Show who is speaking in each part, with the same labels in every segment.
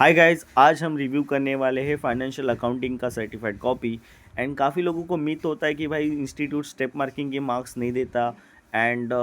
Speaker 1: Hi guys, आज हम review करने वाले हैं फाइनेंशियल अकाउंटिंग का सर्टिफाइड कॉपी। एंड काफ़ी लोगों को मिथ होता है कि भाई इंस्टीट्यूट स्टेप मार्किंग के मार्क्स नहीं देता। एंड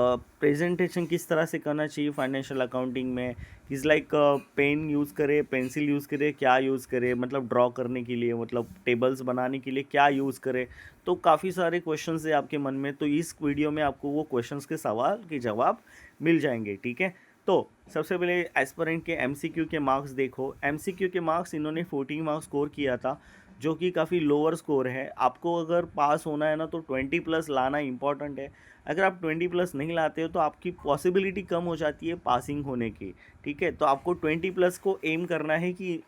Speaker 1: प्रेजेंटेशन किस तरह से करना चाहिए फाइनेंशियल अकाउंटिंग में, इज़ लाइक पेन यूज़ करे, पेंसिल यूज़ करे, क्या यूज़ करे, मतलब ड्रॉ करने के लिए, मतलब टेबल्स बनाने के लिए क्या यूज़ करे। तो काफ़ी सारे क्वेश्चंस है आपके मन में, तो इस वीडियो में आपको वो क्वेश्चंस के सवाल के जवाब मिल जाएंगे। ठीक है, तो सबसे पहले एस्पिरेंट के एमसीक्यू के मार्क्स देखो। एमसीक्यू के मार्क्स इन्होंने 14 मार्क्स स्कोर किया था, जो कि काफ़ी लोअर स्कोर है। आपको अगर पास होना है ना तो 20 प्लस लाना इंपॉर्टेंट है। अगर आप 20 प्लस नहीं लाते हो तो आपकी पॉसिबिलिटी कम हो जाती है पासिंग होने की। ठीक है, तो आपको 20 प्लस को एम करना है कि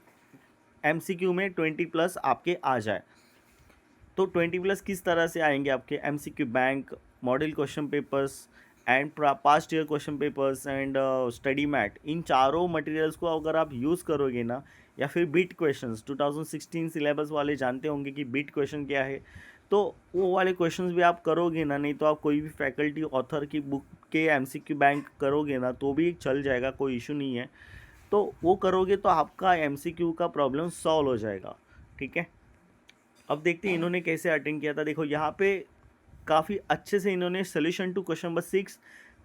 Speaker 1: एमसीक्यू में 20 प्लस आपके आ जाए। तो 20 प्लस किस तरह से आएंगे आपके MCQ bank, model question papers and past year question papers and study mat, इन चारों मटेरियल्स को अगर आप यूज़ करोगे ना, या फिर बिट क्वेश्चंस 2016 सिलेबस वाले जानते होंगे कि बिट क्वेश्चन क्या है, तो वो वाले क्वेश्चंस भी आप करोगे ना। नहीं तो आप कोई भी फैकल्टी ऑथर की बुक के एमसीक्यू बैंक करोगे ना तो भी चल जाएगा, कोई इशू नहीं है। तो वो करोगे तो आपका एमसीक्यू का प्रॉब्लम सॉल्व हो जाएगा। ठीक है, अब देखते हैं इन्होंने कैसे अटेंड किया था। देखो यहाँ पे काफ़ी अच्छे से इन्होंने सोल्यूशन टू क्वेश्चन नंबर 6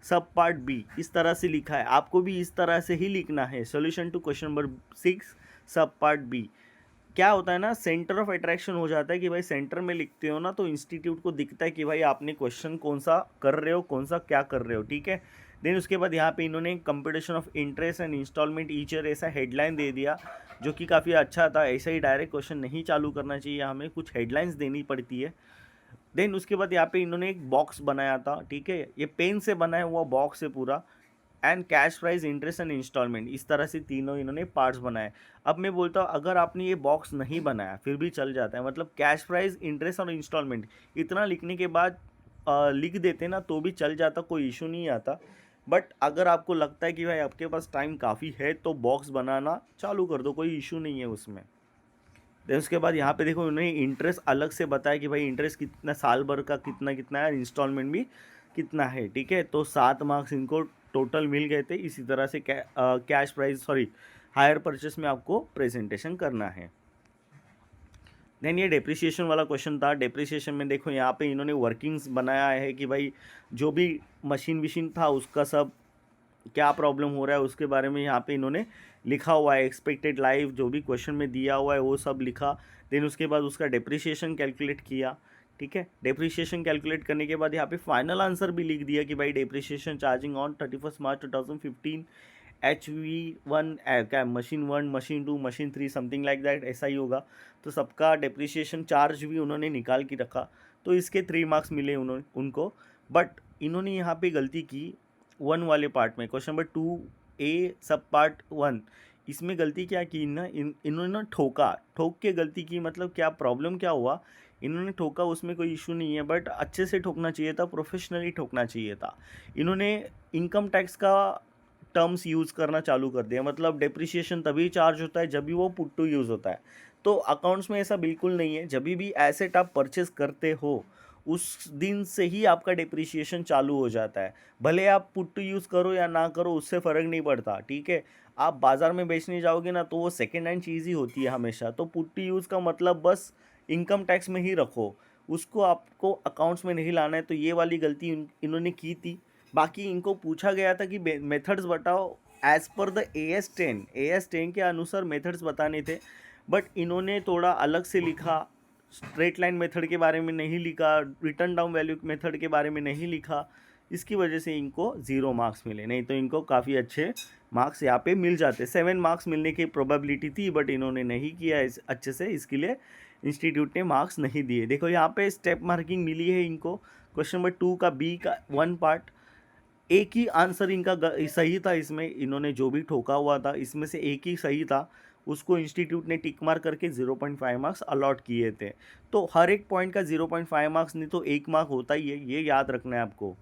Speaker 1: सब पार्ट बी इस तरह से लिखा है। आपको भी इस तरह से ही लिखना है, सोल्यूशन टू क्वेश्चन नंबर 6 सब पार्ट बी। क्या होता है ना, सेंटर ऑफ अट्रैक्शन हो जाता है कि भाई सेंटर में लिखते हो ना तो इंस्टीट्यूट को दिखता है कि भाई आपने क्वेश्चन कौन सा कर रहे हो, कौन सा क्या कर रहे हो। ठीक है, देन उसके बाद यहाँ पे इन्होंने competition of interest and instalment each year ऐसा हेडलाइन दे दिया, जो कि काफ़ी अच्छा था। ऐसा ही डायरेक्ट क्वेश्चन नहीं चालू करना चाहिए, हमें कुछ हेडलाइंस देनी पड़ती है। देन उसके बाद यहाँ पे इन्होंने एक बॉक्स बनाया था। ठीक है, ये पेन से बनाया हुआ बॉक्स है पूरा। And cash price, interest and instalment, इस तरह से तीनों इन्होंने पार्ट्स बनाए। अब मैं बोलता हूँ अगर आपने ये बॉक्स नहीं बनाया फिर भी चल जाता है, मतलब कैश प्राइस, इंटरेस्ट और इंस्टॉलमेंट इतना लिखने के बाद लिख देते ना तो भी चल जाता, कोई इशू नहीं आता। बट अगर आपको लगता है कि भाई आपके पास टाइम काफ़ी है तो बॉक्स बनाना चालू कर दो, कोई इशू नहीं है उसमें। देन उसके बाद यहाँ पे देखो उन्होंने इंटरेस्ट अलग से बताया कि भाई इंटरेस्ट कितना, साल भर का कितना कितना है, इंस्टॉलमेंट भी कितना है। ठीक है, तो 7 मार्क्स इनको टोटल मिल गए थे। इसी तरह से cash price, sorry, hire purchase में आपको प्रेजेंटेशन करना है। देन ये डेप्रिसिएशन वाला क्वेश्चन था। डेप्रिसिएशन में देखो यहाँ पे इन्होंने वर्किंग्स बनाया है कि भाई जो भी मशीन विशीन था उसका सब क्या प्रॉब्लम हो रहा है उसके बारे में यहाँ पे इन्होंने लिखा हुआ है। एक्सपेक्टेड लाइफ जो भी क्वेश्चन में दिया हुआ है वो सब लिखा। देन उसके बाद उसका डेप्रिसिएशन कैलकुलेट किया। ठीक है, डेप्रिसिएशन कैलकुलेट करने के बाद यहाँ पे फाइनल आंसर भी लिख दिया कि भाई depreciation charging on 31 March 2015 HV1 क्या, machine 1, machine 2, machine 3, something like that, ऐसा ही होगा। तो सबका डेप्रिसिएशन चार्ज भी उन्होंने निकाल के रखा। तो इसके 3 मार्क्स मिले उन्होंने उनको। बट इन्होंने यहाँ पे गलती की 1 वाले पार्ट में, क्वेश्चन नंबर 2A सब पार्ट 1, इसमें गलती क्या की ना, इन्होंने ना ठोक के गलती की। मतलब क्या प्रॉब्लम क्या हुआ, इन्होंने ठोका, उसमें कोई इशू नहीं है, बट अच्छे से ठोकना चाहिए था, प्रोफेशनली ठोकना चाहिए था। इन्होंने इनकम टैक्स का टर्म्स यूज़ करना चालू कर दिया। मतलब डेप्रिसिएशन तभी चार्ज होता है जब भी वो पुट टू यूज़ होता है। तो अकाउंट्स में ऐसा बिल्कुल नहीं है। जब भी एसेट आप परचेस करते हो उस दिन से ही आपका डेप्रिसिएशन चालू हो जाता है। भले आप पुट टू यूज़ करो या ना करो, उससे फ़र्क नहीं पड़ता। ठीक है, आप बाज़ार में बेचने जाओगे ना तो वो सेकेंड हैंड चीज़ ही होती है हमेशा। तो पुट टू यूज़ का मतलब बस इनकम टैक्स में ही रखो, उसको आपको अकाउंट्स में नहीं लाना है। तो ये वाली गलती इन्होंने की थी। बाकी इनको पूछा गया था कि मेथड्स बताओ एज पर द AS10 के अनुसार मेथड्स बताने थे। बट इन्होंने थोड़ा अलग से लिखा, स्ट्रेट लाइन मेथड के बारे में नहीं लिखा, रिटर्न डाउन वैल्यू मेथड के बारे में नहीं लिखा। इसकी वजह से इनको 0 मार्क्स मिले, नहीं तो इनको काफ़ी अच्छे मार्क्स यहाँ पे मिल जाते। 7 मार्क्स मिलने की प्रोबेबिलिटी थी बट इन्होंने नहीं किया इस अच्छे से, इसके लिए इंस्टीट्यूट ने मार्क्स नहीं दिए। देखो यहाँ पे स्टेप मार्किंग मिली है इनको। क्वेश्चन नंबर 2 का बी का 1 पार्ट, एक ही आंसर इनका सही था। इसमें इन्होंने जो भी ठोका हुआ था इसमें से एक ही सही था, उसको इंस्टीट्यूट ने टिक मार करके 0.5 मार्क्स अलॉट किए थे। तो हर एक पॉइंट का 0.5 मार्क्स नहीं तो 1 मार्क होता ही है, ये याद रखना है आपको।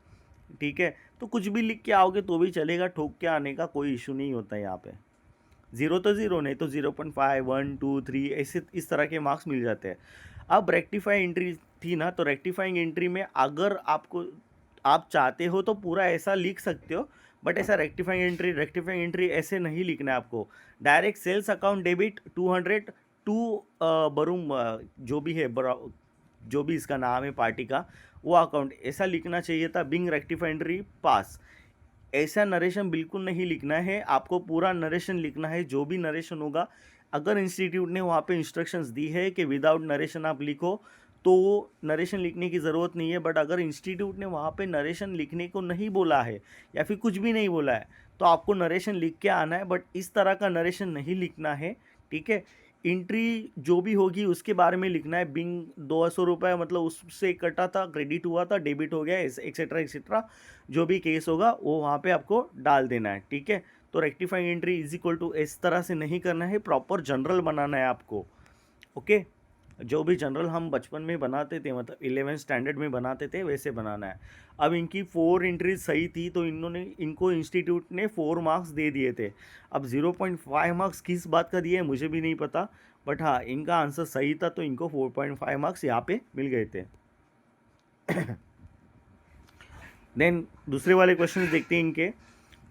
Speaker 1: ठीक है, तो कुछ भी लिख के आओगे तो भी चलेगा, ठोक के आने का कोई इशू नहीं होता है यहाँ पे। 0 तो 0 नहीं तो 0.5, 1, 2, 3 ऐसे इस तरह के मार्क्स मिल जाते हैं। अब रेक्टिफाई एंट्री थी ना, तो रेक्टिफाइंग एंट्री में अगर आपको आप चाहते हो तो पूरा ऐसा लिख सकते हो। बट ऐसा रेक्टिफाइंग एंट्री ऐसे नहीं लिखना है आपको। Direct sales account debit 200 to बरूम जो भी है जो भी इसका नाम है पार्टी का वो अकाउंट, ऐसा लिखना चाहिए था। बिंग रेक्टिफाइंड्री पास, ऐसा नरेशन बिल्कुल नहीं लिखना है, आपको पूरा नरेशन लिखना है जो भी नरेशन होगा। अगर इंस्टीट्यूट ने वहाँ पे इंस्ट्रक्शंस दी है कि विदाउट नरेशन आप लिखो तो नरेशन लिखने की ज़रूरत नहीं है। बट अगर इंस्टीट्यूट ने वहाँ पे नरेशन लिखने को नहीं बोला है या फिर कुछ भी नहीं बोला है तो आपको नरेशन लिख के आना है, बट इस तरह का नरेशन नहीं लिखना है, ठीक है। एंट्री जो भी होगी उसके बारे में लिखना है। बिंग 200 रुपये मतलब उससे कटा था, क्रेडिट हुआ था, डेबिट हो गया, एक्सेट्रा एक्सेट्रा, जो भी केस होगा वो वहाँ पे आपको डाल देना है, ठीक है। तो rectifying entry is equal to इस तरह से नहीं करना है, प्रॉपर जनरल बनाना है आपको, ओके। जो भी जनरल हम बचपन में बनाते थे, मतलब 11th स्टैंडर्ड में बनाते थे, वैसे बनाना है। अब इनकी 4 एंट्रीज सही थी तो इनको इंस्टीट्यूट ने 4 मार्क्स दे दिए थे। अब 0.5 मार्क्स किस बात का दिए मुझे भी नहीं पता, बट हाँ इनका आंसर सही था तो इनको 4.5 मार्क्स यहाँ पे मिल गए थे। देन दूसरे वाले क्वेश्चन देखते हैं इनके।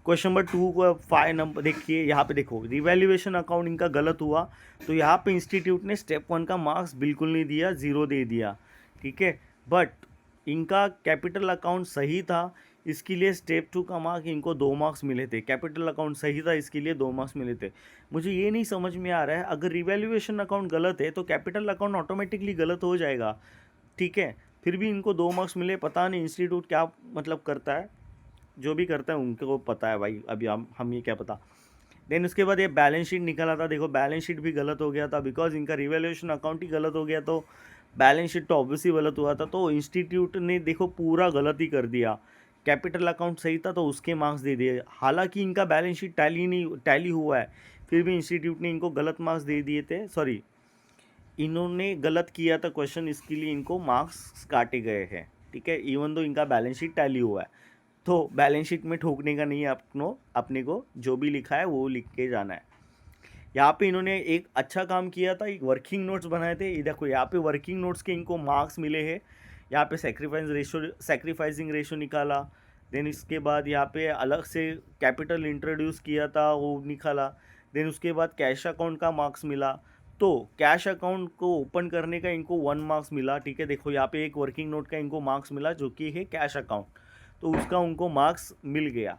Speaker 1: क्वेश्चन नंबर 2 को 5 नंबर देखिए, यहाँ पे देखो रिवैल्यूएशन अकाउंट इनका गलत हुआ तो यहाँ पे इंस्टीट्यूट ने स्टेप 1 का मार्क्स बिल्कुल नहीं दिया, 0 दे दिया, ठीक है। बट इनका कैपिटल अकाउंट सही था, इसके लिए स्टेप 2 का मार्क इनको 2 मार्क्स मिले थे। कैपिटल अकाउंट सही था, इसके लिए 2 मार्क्स मिले थे। मुझे ये नहीं समझ में आ रहा है, अगर रिवैल्यूएशन अकाउंट गलत है तो कैपिटल अकाउंट ऑटोमेटिकली गलत हो जाएगा, ठीक है। फिर भी इनको 2 मार्क्स मिले, पता नहीं इंस्टीट्यूट क्या मतलब करता है, जो भी करता है उनको पता है भाई, अभी हम ये क्या पता। देन उसके बाद ये बैलेंस शीट निकला था, देखो बैलेंस शीट भी गलत हो गया था, बिकॉज इनका रिवैल्यूएशन अकाउंट ही गलत हो गया तो बैलेंस शीट तो ऑब्वियसली गलत हुआ था। तो इंस्टीट्यूट ने देखो पूरा गलत ही कर दिया। कैपिटल अकाउंट सही था तो उसके मार्क्स दे दिए, हालांकि इनका बैलेंस शीट टैली हुआ है, फिर भी इंस्टीट्यूट ने इनको गलत मार्क्स दे दिए थे। सॉरी, इन्होंने गलत किया था क्वेश्चन, इसके लिए इनको मार्क्स काटे गए हैं, ठीक है, इवन दो इनका बैलेंस शीट टैली हुआ है। तो बैलेंस शीट में ठोकने का नहीं है अपने को जो भी लिखा है वो लिख के जाना है। यहाँ पे इन्होंने एक अच्छा काम किया था, एक वर्किंग नोट्स बनाए थे, ये देखो यहाँ पे वर्किंग नोट्स के इनको मार्क्स मिले हैं। यहाँ पे सैक्रिफाइसिंग रेशो निकाला। देन इसके बाद यहाँ पे अलग से कैपिटल इंट्रोड्यूस किया था, वो निकाला। देन उसके बाद कैश अकाउंट का मार्क्स मिला, तो कैश अकाउंट को ओपन करने का इनको 1 मार्क्स मिला, ठीक है। देखो यहाँ पे एक वर्किंग नोट का इनको मार्क्स मिला जो कि है कैश अकाउंट, तो उसका उनको मार्क्स मिल गया।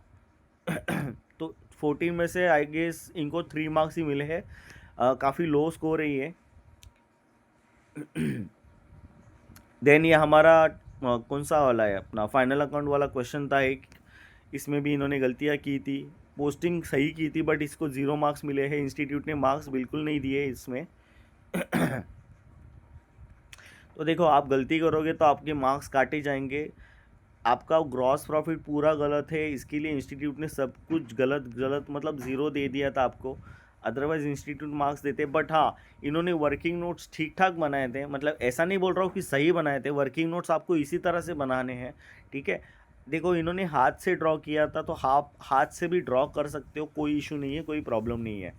Speaker 1: तो 14 में से आई गेस इनको 3 मार्क्स ही मिले हैं, काफ़ी लो स्कोर है ये। देन ये हमारा कौन सा वाला है, अपना फाइनल अकाउंट वाला क्वेश्चन था एक, इसमें भी इन्होंने गलतियाँ की थी, पोस्टिंग सही की थी बट इसको 0 मार्क्स मिले हैं, इंस्टीट्यूट ने मार्क्स बिल्कुल नहीं दिए इसमें। तो देखो आप गलती करोगे तो आपके मार्क्स काटे जाएंगे। आपका ग्रॉस प्रॉफिट पूरा गलत है, इसके लिए इंस्टीट्यूट ने सब कुछ गलत मतलब 0 दे दिया था आपको, अदरवाइज इंस्टीट्यूट मार्क्स देते। बट हाँ, इन्होंने वर्किंग नोट्स ठीक ठाक बनाए थे, मतलब ऐसा नहीं बोल रहा हूँ कि सही बनाए थे, वर्किंग नोट्स आपको इसी तरह से बनाने हैं, ठीक है। देखो इन्होंने हाथ से ड्रॉ किया था तो हाथ से भी ड्रॉ कर सकते हो, कोई इशू नहीं है, कोई प्रॉब्लम नहीं है।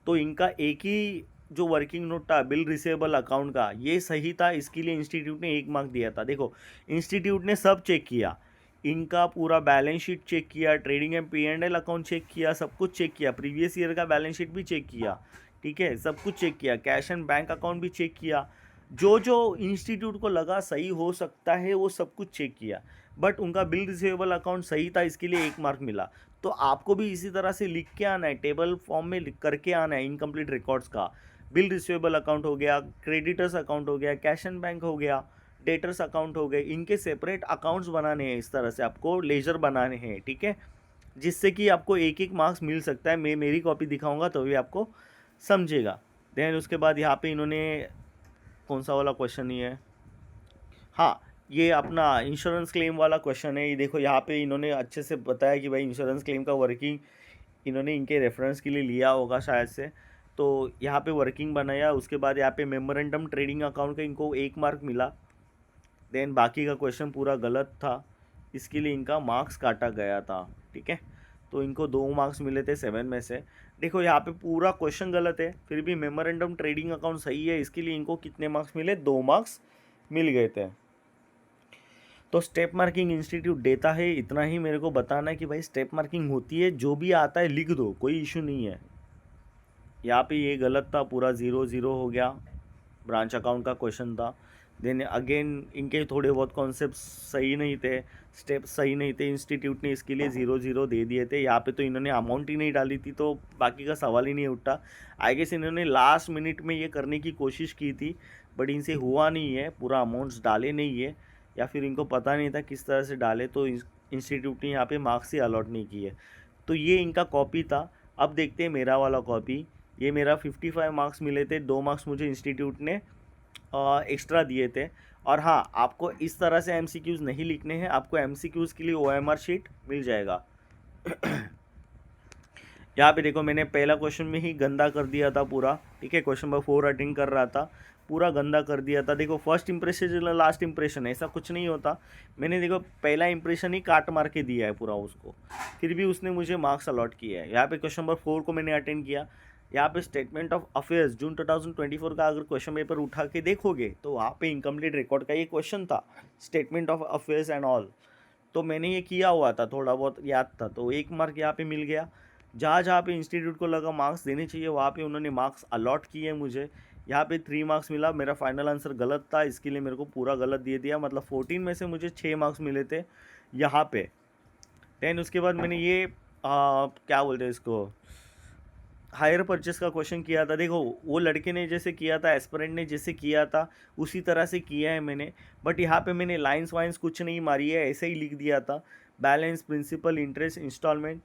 Speaker 1: तो इनका एक ही जो वर्किंग नोट था बिल रिसीवेबल अकाउंट का, ये सही था, इसके लिए इंस्टीट्यूट ने 1 मार्क दिया था। देखो इंस्टीट्यूट ने सब चेक किया, इनका पूरा बैलेंस शीट चेक किया, trading and P&L account check किया, सब कुछ चेक किया, प्रीवियस ईयर का बैलेंस शीट भी चेक किया, ठीक है, सब कुछ चेक किया, कैश एंड बैंक अकाउंट भी चेक किया, जो जो इंस्टीट्यूट को लगा सही हो सकता है वो सब कुछ चेक किया। बट उनका बिल रिसीवेबल अकाउंट सही था, इसके लिए 1 मार्क मिला। तो आपको भी इसी तरह से लिख के आना है, टेबल फॉर्म में लिख करके आना है इनकम्प्लीट रिकॉर्ड्स का। बिल रिसीवेबल अकाउंट हो गया, क्रेडिटर्स अकाउंट हो गया, कैश एंड बैंक हो गया, डेटर्स अकाउंट हो गए, इनके सेपरेट अकाउंट्स बनाने हैं, इस तरह से आपको लेजर बनाने हैं, ठीक है, जिससे कि आपको 1 मार्क्स मिल सकता है। मैं मेरी कॉपी दिखाऊंगा तो भी आपको समझेगा। देन उसके बाद यहाँ पे इन्होंने कौन सा वाला क्वेश्चन ही है, हाँ ये अपना इंश्योरेंस क्लेम वाला क्वेश्चन है। ये देखो यहाँ पे इन्होंने अच्छे से बताया कि भाई इंश्योरेंस क्लेम का वर्किंग इन्होंने इनके रेफरेंस के लिए लिया होगा शायद से, तो यहाँ पे वर्किंग बनाया। उसके बाद यहाँ पे मेमोरेंडम ट्रेडिंग अकाउंट का इनको 1 मार्क मिला। देन बाकी का क्वेश्चन पूरा गलत था, इसके लिए इनका मार्क्स काटा गया था, ठीक है। तो इनको 2 मार्क्स मिले थे 7 में से। देखो यहाँ पे पूरा क्वेश्चन गलत है, फिर भी मेमोरेंडम ट्रेडिंग अकाउंट सही है, इसके लिए इनको कितने मार्क्स मिले, 2 मार्क्स मिल गए थे। तो स्टेप मार्किंग इंस्टीट्यूट देता है, इतना ही मेरे को बताना है कि भाई स्टेप मार्किंग होती है, जो भी आता है लिख दो, कोई इशू नहीं है। यहाँ पे ये गलत था, पूरा 0-0 हो गया। ब्रांच अकाउंट का क्वेश्चन था। देन अगेन इनके थोड़े बहुत कॉन्सेप्ट सही नहीं थे, स्टेप्स सही नहीं थे, इंस्टीट्यूट ने इसके लिए 0-0 दे दिए थे। यहाँ पे तो इन्होंने अमाउंट ही नहीं डाली थी, तो बाकी का सवाल ही नहीं उठता। आई गेस इन्होंने लास्ट मिनट में ये करने की कोशिश की थी, बट इनसे हुआ नहीं है, पूरा अमाउंट्स डाले नहीं है, या फिर इनको पता नहीं था किस तरह से डाले, तो इंस्टीट्यूट ने यहाँ पे मार्क्स ही अलॉट नहीं किए। तो ये इनका कॉपी था। अब देखते हैं मेरा वाला कॉपी। ये मेरा 55 मार्क्स मिले थे, 2 मार्क्स मुझे इंस्टीट्यूट ने एक्स्ट्रा दिए थे। और हाँ, आपको इस तरह से एमसीक्यूज़ नहीं लिखने हैं, आपको एमसीक्यूज़ के लिए ओएमआर शीट मिल जाएगा। यहाँ पे देखो, मैंने पहला क्वेश्चन में ही गंदा कर दिया था पूरा, ठीक है। क्वेश्चन नंबर 4 अटेंड कर रहा था, पूरा गंदा कर दिया था। देखो, फर्स्ट इंप्रेशन लास्ट इंप्रेशन, ऐसा कुछ नहीं होता। मैंने देखो पहला इंप्रेशन ही काट मार के दिया है पूरा उसको, फिर भी उसने मुझे मार्क्स अलॉट किया है। यहाँ पे क्वेश्चन नंबर 4 को मैंने अटेंड किया। यहाँ पे स्टेटमेंट ऑफ अफेयर्स जून 2024 का अगर क्वेश्चन पेपर उठा के देखोगे तो वहाँ पे इनकम्प्लीट रिकॉर्ड का ये क्वेश्चन था, statement of affairs and all. तो मैंने ये किया हुआ था, थोड़ा बहुत याद था, तो 1 मार्क यहाँ पे मिल गया। जहाँ जहाँ पे इंस्टीट्यूट को लगा मार्क्स देने चाहिए वहाँ पे उन्होंने मार्क्स अलॉट किए मुझे। यहाँ पे 3 मार्क्स मिला। मेरा फाइनल आंसर गलत था, इसके लिए मेरे को पूरा गलत दे दिया, मतलब 14 में से मुझे 6 मार्क्स मिले थे यहाँ पे। देन उसके बाद मैंने ये क्या बोलते हैं इसको, हायर परचेस का क्वेश्चन किया था। देखो, वो लड़के ने जैसे किया था, एस्पिरेंट ने जैसे किया था, उसी तरह से किया है मैंने। बट यहाँ पे मैंने लाइंस वाइंस कुछ नहीं मारी है, ऐसे ही लिख दिया था, balance, principal, interest, instalment,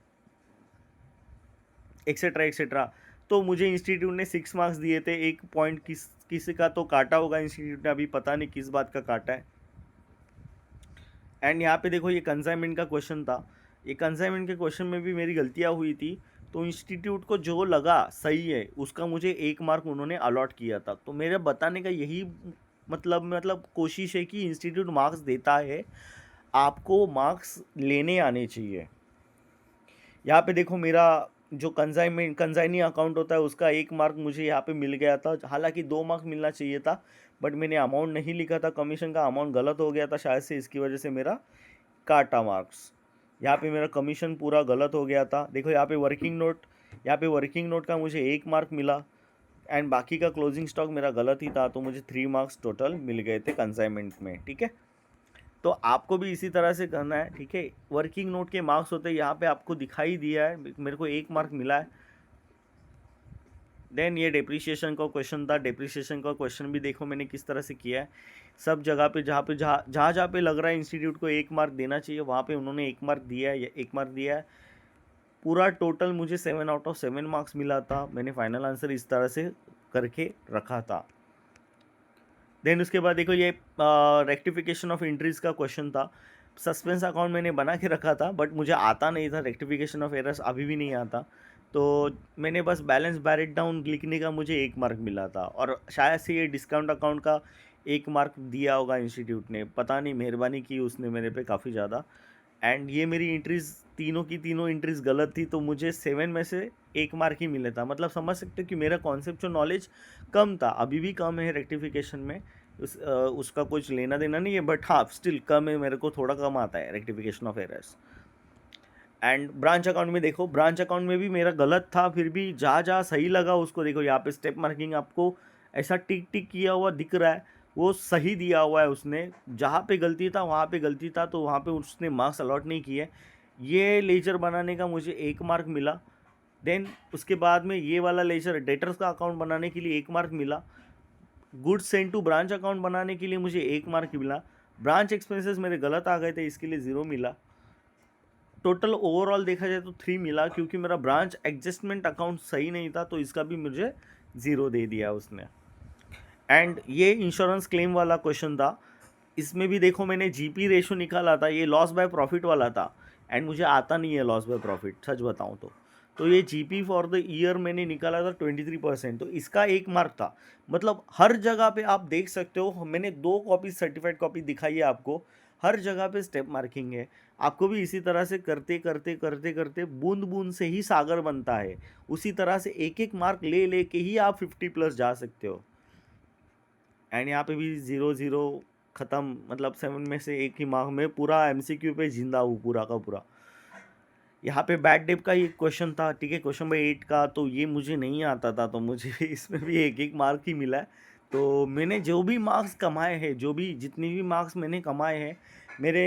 Speaker 1: etcetera etcetera. तो मुझे इंस्टीट्यूट ने 6 मार्क्स दिए थे। 1 पॉइंट किसी का तो काटा होगा इंस्टीट्यूट ने, अभी पता नहीं किस बात का काटा है। एंड यहाँ पे देखो, ये कंसाइनमेंट का क्वेश्चन था। ये कंसाइनमेंट के क्वेश्चन में भी मेरी गलतियाँ हुई थी, तो इंस्टीट्यूट को जो लगा सही है उसका मुझे 1 मार्क उन्होंने अलॉट किया था। तो मेरे बताने का यही मतलब कोशिश है कि इंस्टीट्यूट मार्क्स देता है, आपको मार्क्स लेने आने चाहिए। यहाँ पे देखो, मेरा जो कंसाइनी अकाउंट होता है उसका 1 मार्क मुझे यहाँ पे मिल गया था, हालांकि 2 मार्क मिलना चाहिए था, बट मैंने अमाउंट नहीं लिखा था, कमीशन का अमाउंट गलत हो गया था शायद से, इसकी वजह से मेरा काटा मार्क्स। यहाँ पे मेरा कमीशन पूरा गलत हो गया था। देखो यहाँ पे वर्किंग नोट का मुझे 1 मार्क मिला, एंड बाकी का क्लोजिंग स्टॉक मेरा गलत ही था, तो मुझे 3 मार्क्स टोटल मिल गए थे कंसाइनमेंट में, ठीक है। तो आपको भी इसी तरह से करना है, ठीक है। वर्किंग नोट के मार्क्स होते हैं, यहाँ पे आपको दिखाई दिया है, मेरे को 1 मार्क मिला है। देन ये डेप्रिसिएशन का क्वेश्चन था। डेप्रिसिएशन का क्वेश्चन भी देखो मैंने किस तरह से किया है। सब जगह पे जहाँ पे लग रहा है इंस्टीट्यूट को 1 मार्क देना चाहिए, वहाँ पे उन्होंने 1 मार्क दिया है, 1 मार्क दिया है। पूरा टोटल मुझे 7 आउट ऑफ 7 मार्क्स मिला था। मैंने फाइनल आंसर इस तरह से करके रखा था। देन उसके बाद देखो, ये रेक्टिफिकेशन ऑफ एंट्रीज का क्वेश्चन था। सस्पेंस अकाउंट मैंने बना के रखा था, बट मुझे आता नहीं था, रेक्टिफिकेशन ऑफ एरर्स अभी भी नहीं आता। तो मैंने बस बैलेंस बैरेट डाउन लिखने का मुझे 1 मार्क मिला था, और शायद से ये डिस्काउंट अकाउंट का 1 मार्क दिया होगा इंस्टीट्यूट ने, पता नहीं, मेहरबानी की उसने मेरे पे काफ़ी ज़्यादा। एंड ये मेरी एंट्रीज तीनों की तीनों एंट्रीज गलत थी, तो मुझे 7 में से 1 मार्क ही मिला था। मतलब समझ सकते हो कि मेरा कॉन्सेप्चुअल नॉलेज कम था, अभी भी कम है रेक्टिफिकेशन में, उसका कुछ लेना देना नहीं है, बट हाँ स्टिल कम है, मेरे को थोड़ा कम आता है rectification of errors. And branch account में देखो, ब्रांच अकाउंट में भी मेरा गलत था, फिर भी जहाँ जहाँ सही लगा उसको देखो, यहाँ पे स्टेप मार्किंग आपको ऐसा टिक टिक किया हुआ दिख रहा है, वो सही दिया हुआ है उसने। जहाँ पे गलती था वहाँ पे गलती था, तो वहाँ पे उसने मार्क्स अलॉट नहीं किए। ये लेजर बनाने का मुझे 1 मार्क मिला। देन उसके बाद में ये वाला लेजर डेटर्स का अकाउंट बनाने के लिए 1 मार्क मिला। Goods send to branch account बनाने के लिए मुझे 1 मार्क मिला। ब्रांच एक्सपेंसेस मेरे गलत आ गए थे, इसके लिए 0 मिला। टोटल ओवरऑल देखा जाए तो 3 मिला, क्योंकि मेरा ब्रांच एडजस्टमेंट अकाउंट सही नहीं था, तो इसका भी मुझे 0 दे दिया उसने। एंड ये इंश्योरेंस क्लेम वाला क्वेश्चन था। इसमें भी देखो मैंने जीपी रेशो निकाला था, ये लॉस बाय प्रॉफिट वाला था, एंड मुझे आता नहीं है लॉस बाय प्रॉफिट, सच बताऊं तो ये जीपी फॉर द ईयर मैंने निकाला था 23%, तो इसका 1 मार्क था। मतलब हर जगह पे आप देख सकते हो, मैंने 2 कॉपी सर्टिफाइड कॉपी दिखाई है आपको, हर जगह पे स्टेप मार्किंग है। आपको भी इसी तरह से करते करते करते करते बूंद बूंद से ही सागर बनता है, उसी तरह से एक एक मार्क ले ले के ही आप 50+ जा सकते हो। एंड यहाँ पे भी 0-0 ख़त्म, मतलब 7 में से 1 ही मार्क में पूरा एमसीक्यू पे जिंदा हूँ पूरा का पूरा। यहाँ पे बैड डेप का ही क्वेश्चन था, ठीक है, क्वेश्चन नंबर 8 का, तो ये मुझे नहीं आता था, तो मुझे इसमें भी एक एक मार्क ही मिला है। तो मैंने जो भी मार्क्स कमाए हैं, जो भी जितनी भी मार्क्स मैंने कमाए हैं, मेरे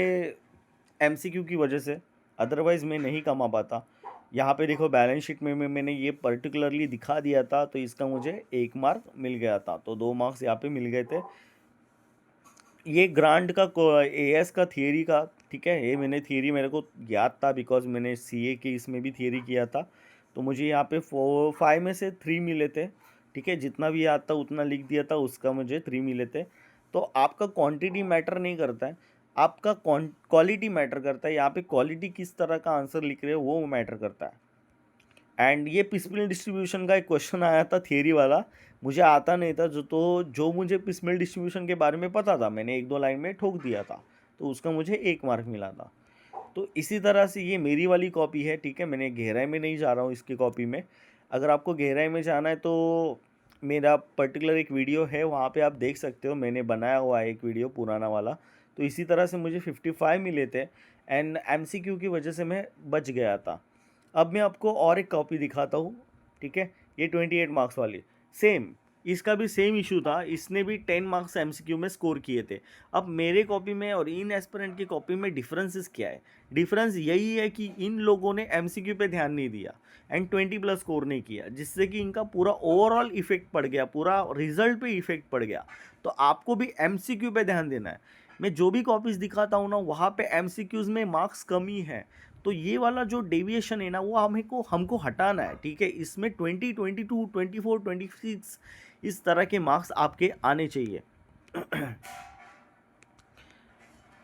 Speaker 1: एमसीक्यू की वजह से, अदरवाइज़ मैं नहीं कमा पाता। यहाँ पे देखो बैलेंस शीट में मैंने ये पर्टिकुलरली दिखा दिया था, तो इसका मुझे 1 मार्क मिल गया था, तो 2 मार्क्स यहाँ पे मिल गए थे। ये ग्रांट का एएस का थियरी का, ठीक है, ये मैंने थियरी मेरे को याद था बिकॉज मैंने सीए के इसमें भी थियरी किया था, तो मुझे यहाँ पे 5 में से 3 मिले थे, ठीक है, जितना भी याद था उतना लिख दिया था, उसका मुझे 3 मिले थे। तो आपका क्वांटिटी मैटर नहीं करता है, आपका क्वालिटी मैटर करता है। यहाँ पे क्वालिटी किस तरह का आंसर लिख रहे हो वो मैटर करता है। एंड ये पिसमिल डिस्ट्रीब्यूशन का एक क्वेश्चन आया था थियरी वाला, मुझे आता नहीं था, जो मुझे पिसमिल डिस्ट्रीब्यूशन के बारे में पता था, मैंने 1-2 लाइन में ठोक दिया था, तो उसका मुझे 1 मार्क मिला था। तो इसी तरह से ये मेरी वाली कॉपी है, ठीक है, मैंने गहराई में नहीं जा रहा हूँ इसकी कॉपी में। अगर आपको गहराई में जाना है तो मेरा पर्टिकुलर एक वीडियो है, वहाँ पे आप देख सकते हो, मैंने बनाया हुआ है एक वीडियो पुराना वाला। तो इसी तरह से मुझे 55 मिले थे एंड एमसीक्यू की वजह से मैं बच गया था। अब मैं आपको और एक कॉपी दिखाता हूँ, ठीक है, ये 28 मार्क्स वाली, सेम, इसका भी सेम इशू था, इसने भी 10 मार्क्स एमसीक्यू में स्कोर किए थे। अब मेरे कॉपी में और इन एस्पिरेंट की कॉपी में डिफरेंसेस क्या है? डिफरेंस यही है कि इन लोगों ने एमसीक्यू पे ध्यान नहीं दिया एंड 20 प्लस स्कोर नहीं किया, जिससे कि इनका पूरा ओवरऑल इफेक्ट पड़ गया, पूरा रिजल्ट पे इफेक्ट पड़ गया। तो आपको भी एमसीक्यू पे ध्यान देना है। मैं जो भी कॉपीज़ दिखाता हूँ ना, वहाँ पे एमसीक्यूज़ में मार्क्स कमी है, तो ये वाला जो डेविएशन है ना, वो हमको हटाना है, ठीक है। इसमें 20, 22, 24, 26 इस तरह के मार्क्स आपके आने चाहिए।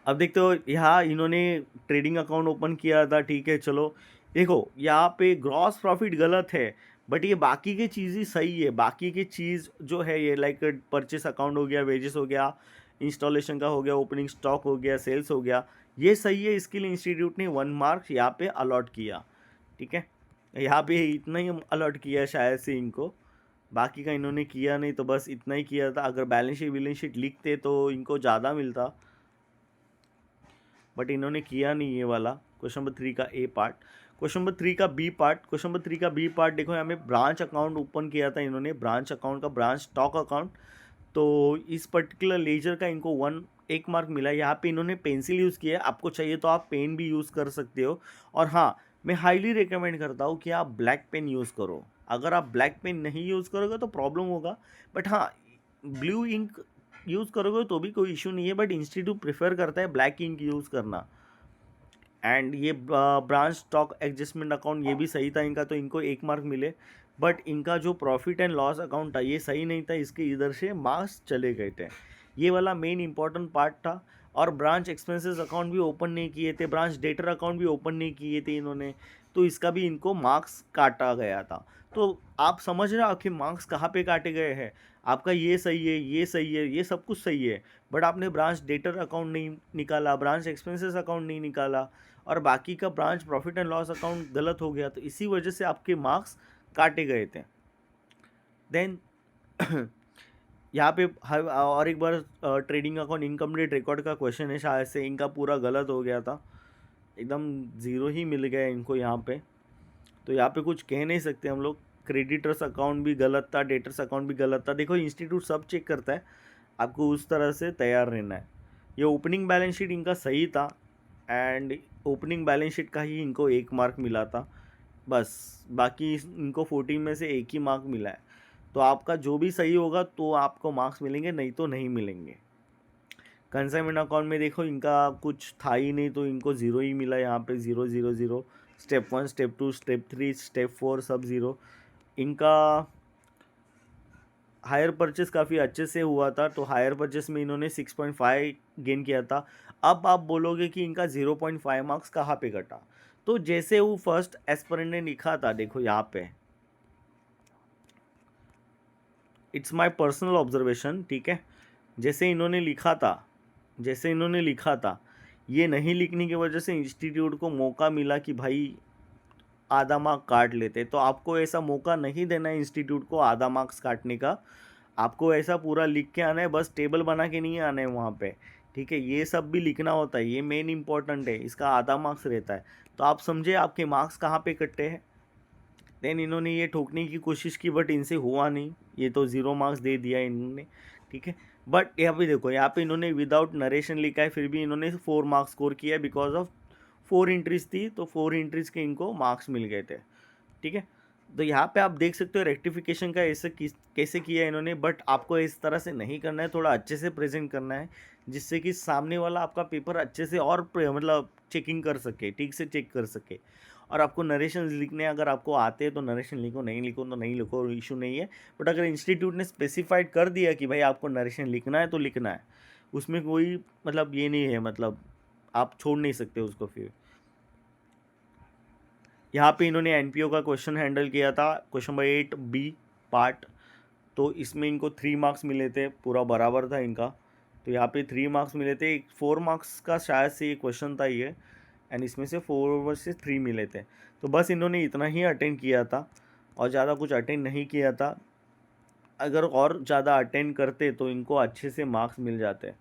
Speaker 1: अब देखते हो, यहाँ इन्होंने ट्रेडिंग अकाउंट ओपन किया था, ठीक है, चलो देखो यहाँ पे ग्रॉस प्रॉफिट गलत है, बट ये बाकी की चीज़ ही सही है। बाकी की चीज़ जो है ये लाइक परचेस अकाउंट हो गया, वेजेस हो गया, इंस्टॉलेशन का हो गया, ओपनिंग स्टॉक हो गया, सेल्स हो गया, ये सही है। इसके लिए इंस्टीट्यूट ने 1 मार्क्स यहाँ पे अलॉट किया, ठीक है, यहाँ पे इतना ही अलॉट किया शायद से इनको, बाकी का इन्होंने किया नहीं, तो बस इतना ही किया था। अगर बैलेंस शीट लिखते तो इनको ज़्यादा मिलता, बट इन्होंने किया नहीं ये वाला। क्वेश्चन नंबर 3 का ए पार्ट, क्वेश्चन नंबर 3 का बी पार्ट, क्वेश्चन नंबर 3 का बी पार्ट देखो, यहाँ में ब्रांच अकाउंट ओपन किया था इन्होंने, ब्रांच अकाउंट का ब्रांच स्टॉक अकाउंट, तो इस पर्टिकुलर लेजर का इनको 1 मार्क मिला। यहाँ पे इन्होंने पेंसिल यूज़ किया है, आपको चाहिए तो आप पेन भी यूज़ कर सकते हो। और हाँ, मैं हाईली रिकमेंड करता हूँ कि आप ब्लैक पेन यूज़ करो। अगर आप ब्लैक पेन नहीं यूज़ करोगे तो प्रॉब्लम होगा, बट हाँ, ब्लू इंक यूज़ करोगे तो भी कोई इशू नहीं है, बट इंस्टीट्यूट प्रेफर करता है ब्लैक इंक यूज़ करना। एंड ये ब्रांच स्टॉक एडजस्टमेंट अकाउंट ये भी सही था इनका, तो इनको 1 मार्क मिले। बट इनका जो प्रॉफिट एंड लॉस अकाउंट था ये सही नहीं था, इसके इधर से मार्क्स चले गए थे। ये वाला मेन इंपॉर्टेंट पार्ट था। और ब्रांच एक्सपेंसेस अकाउंट भी ओपन नहीं किए थे, ब्रांच डेटर अकाउंट भी ओपन नहीं किए थे इन्होंने, तो इसका भी इनको मार्क्स काटा गया था। तो आप समझ रहे हो आखिर मार्क्स कहाँ पे काटे गए हैं? आपका ये सही है, ये सही है, ये सब कुछ सही है, बट आपने ब्रांच डेटर अकाउंट नहीं निकाला, ब्रांच एक्सपेंसेस अकाउंट नहीं निकाला, और बाकी का branch profit and loss account गलत हो गया, तो इसी वजह से आपके मार्क्स काटे गए थे। देन यहाँ पे और एक बार ट्रेडिंग अकाउंट इनकम्प्लीट रिकॉर्ड का क्वेश्चन है, शायद से इनका पूरा गलत हो गया था, एकदम ज़ीरो ही मिल गया इनको यहाँ पे। तो यहाँ पे कुछ कह नहीं सकते हम लोग। क्रेडिटर्स अकाउंट भी गलत था, डेटर्स अकाउंट भी गलत था। देखो इंस्टीट्यूट सब चेक करता है, आपको उस तरह से तैयार रहना है। ये ओपनिंग बैलेंस शीट इनका सही था एंड ओपनिंग बैलेंस शीट का ही इनको 1 मार्क मिला था, बस बाकी इनको 14 में से 1 ही मार्क मिला है। तो आपका जो भी सही होगा तो आपको मार्क्स मिलेंगे, नहीं तो नहीं मिलेंगे। कंसाइनमेंट अकाउंट में देखो इनका कुछ था ही नहीं, तो इनको 0 ही मिला, यहाँ पे 0 0 0। स्टेप 1, स्टेप 2, स्टेप 3, स्टेप 4 सब 0। इनका हायर परचेस काफ़ी अच्छे से हुआ था, तो हायर परचेस में इन्होंने 6.5 गेन किया था। अब आप बोलोगे कि इनका 0.5 मार्क्स कहाँ पे कटा? तो जैसे वो फर्स्ट एस्पिरेंट ने लिखा था, देखो यहाँ पे, इट्स माय पर्सनल ऑब्जर्वेशन, ठीक है, जैसे इन्होंने लिखा था, जैसे इन्होंने लिखा था, ये नहीं लिखने की वजह से इंस्टीट्यूट को मौका मिला कि भाई आधा मार्क काट लेते। तो आपको ऐसा मौका नहीं देना है इंस्टीट्यूट को आधा मार्क्स काटने का, आपको ऐसा पूरा लिख के आना है, बस टेबल बना के नहीं आना है वहाँ पे, ठीक है, ये सब भी लिखना होता है, ये मेन इंपॉर्टेंट है, इसका आधा मार्क्स रहता है। तो आप समझे आपके मार्क्स कहाँ पे कटते हैं। देन इन्होंने ये ठोकने की कोशिश की बट इनसे हुआ नहीं, ये तो 0 मार्क्स दे दिया इन्होंने, ठीक है। बट यहाँ पे देखो, यहाँ पे इन्होंने विदाउट नरेशन लिखा है, फिर भी इन्होंने 4 मार्क्स स्कोर किया है बिकॉज ऑफ 4 एंट्रीज थी, तो 4 एंट्रीज के इनको मार्क्स मिल गए थे, ठीक है। तो यहाँ पे आप देख सकते हो रेक्टिफिकेशन का ऐसे कैसे किया है इन्होंने, बट आपको इस तरह से नहीं करना है, थोड़ा अच्छे से प्रेजेंट करना है, जिससे कि सामने वाला आपका पेपर अच्छे से और मतलब चेकिंग कर सके, ठीक से चेक कर सके। और आपको नरेशन लिखने अगर आपको आते हैं तो नरेशन लिखो, नहीं लिखो तो नहीं लिखो, इशू नहीं है। बट अगर इंस्टीट्यूट ने स्पेसिफाइड कर दिया कि भाई आपको नरेशन लिखना है तो लिखना है, उसमें कोई मतलब ये नहीं है, मतलब आप छोड़ नहीं सकते उसको। फिर यहाँ पे इन्होंने एनपीओ का क्वेश्चन हैंडल किया था, क्वेश्चन नंबर 8B पार्ट, तो इसमें इनको 3 मार्क्स मिले थे, पूरा बराबर था इनका। तो यहाँ पे 3 मार्क्स मिले थे, 4 मार्क्स का शायद से ये क्वेश्चन था ये, एंड इसमें से 4 वर्सेस 3 मिले थे। तो बस इन्होंने इतना ही अटेंड किया था और ज़्यादा कुछ अटेंड नहीं किया था। अगर और ज़्यादा अटेंड करते तो इनको अच्छे से मार्क्स मिल जाते।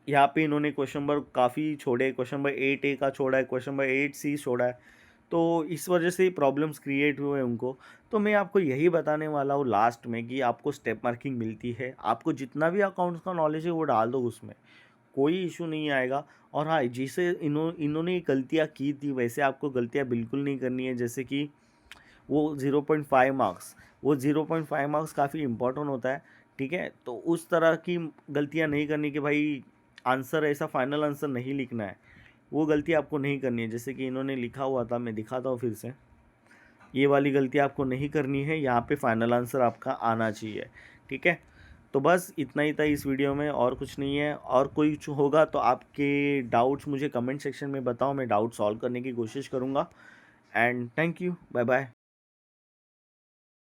Speaker 1: यहाँ पे इन्होंने क्वेश्चन नंबर काफ़ी छोड़े, क्वेश्चन नंबर 8A का छोड़ा है, क्वेश्चन नंबर 8C छोड़ा है, तो इस वजह से प्रॉब्लम्स क्रिएट हुए उनको। तो मैं आपको यही बताने वाला हूँ लास्ट में कि आपको स्टेप मार्किंग मिलती है, आपको जितना भी अकाउंट्स का नॉलेज है वो डाल दो उसमें, कोई इशू नहीं आएगा। और हाँ, जैसे इन्होंने गलतियाँ की थी वैसे आपको गलतियाँ बिल्कुल नहीं करनी है। जैसे कि वो 0.5 मार्क्स, वो 0.5 मार्क्स काफ़ी इंपॉर्टेंट होता है, ठीक है। तो उस तरह की गलतियाँ नहीं करनी कि भाई आंसर ऐसा फाइनल आंसर नहीं लिखना है, वो गलती आपको नहीं करनी है। जैसे कि इन्होंने लिखा हुआ था, मैं दिखाता हूँ फिर से, ये वाली गलती आपको नहीं करनी है, यहाँ पे फाइनल आंसर आपका आना चाहिए, ठीक है। तो बस इतना ही था इस वीडियो में, और कुछ नहीं है। और कोई कुछ होगा तो आपके डाउट्स मुझे कमेंट सेक्शन में बताओ, मैं डाउट सॉल्व करने की कोशिश करूँगा। And thank you, bye bye.